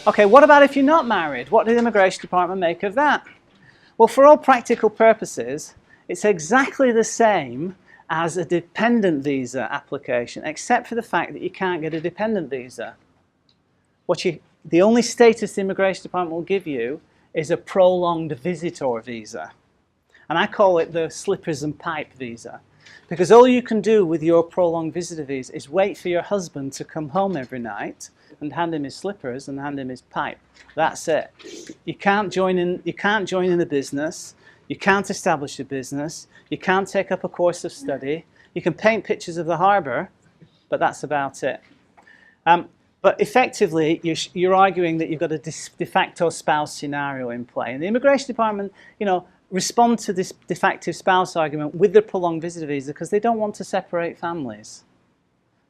Okay, what about if you're not married? What did the Immigration Department make of that? Well, for all practical purposes, it's exactly the same as a dependent visa application, except for the fact that you can't get a dependent visa. The only status the Immigration Department will give you is a prolonged visitor visa. And I call it the slippers and pipe visa. Because all you can do with your prolonged visitor visa is wait for your husband to come home every night and hand him his slippers and hand him his pipe. That's it. You can't join in a business. You can't establish a business. You can't take up a course of study. You can paint pictures of the harbour, but that's about it. But effectively, you're arguing that you've got a de facto spouse scenario in play. And the Immigration Department, respond to this de facto spouse argument with the prolonged visitor visa because they don't want to separate families.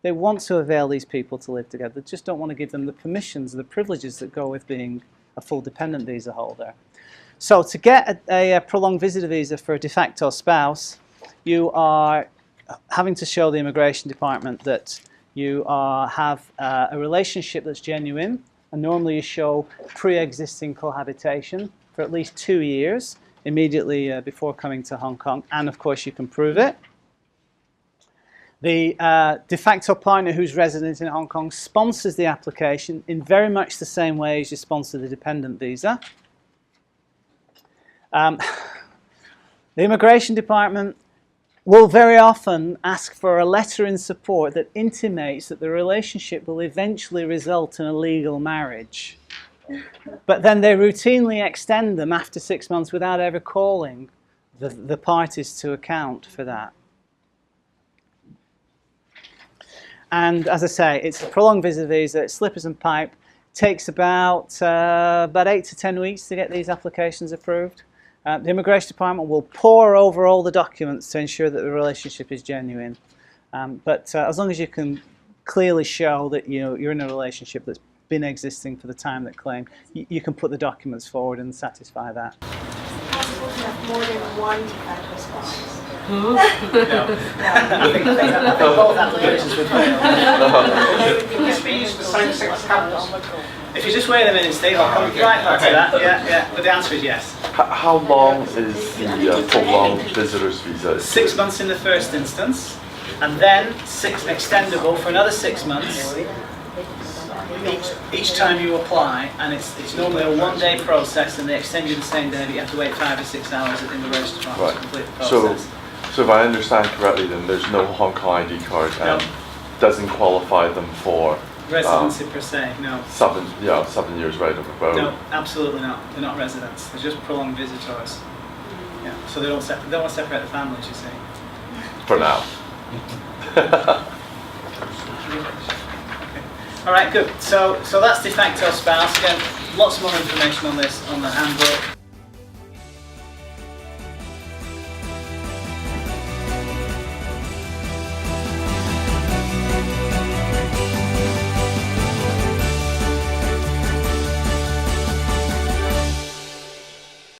They want to avail these people to live together. They just don't want to give them the permissions, the privileges that go with being a full dependent visa holder. So to get a prolonged visitor visa for a de facto spouse, you are having to show the Immigration Department that you have a relationship that's genuine, and normally you show pre-existing cohabitation for at least 2 years immediately before coming to Hong Kong, and of course you can prove it. The de facto partner who's resident in Hong Kong sponsors the application in very much the same way as you sponsor the dependent visa. The Immigration Department will very often ask for a letter in support that intimates that the relationship will eventually result in a legal marriage. But then they routinely extend them after 6 months without ever calling the parties to account for that. And as I say, it's a prolonged visitor visa, it's slippers and pipe. It takes about 8 to 10 weeks to get these applications approved. The Immigration Department will pore over all the documents to ensure that the relationship is genuine. But as long as you can clearly show that you're in a relationship that's been existing for the time that claim, you can put the documents forward and satisfy that. Is it possible to have more than one de facto spouse? No. I think both applications would fail. Can this be used for same-sex couples? If you just wait a minute, Steve, I'll come right back to that. Yeah. But the answer is yes. How long is the prolonged visitor's visa? 6 months in the first instance, and then extendable for another 6 months. Each time you apply, and it's normally a one-day process, and they extend you the same day, but you have to wait 5 or 6 hours in the restaurant to complete the process. So if I understand correctly, then there's no Hong Kong ID card and doesn't qualify them for residency per se. No. 7 years right of abode. No, absolutely not. They're not residents. They're just prolonged visitors. Yeah. So they don't want to separate the families, you see. For now. All right, good. So that's de facto spouse. Again, lots more information on this on the handbook.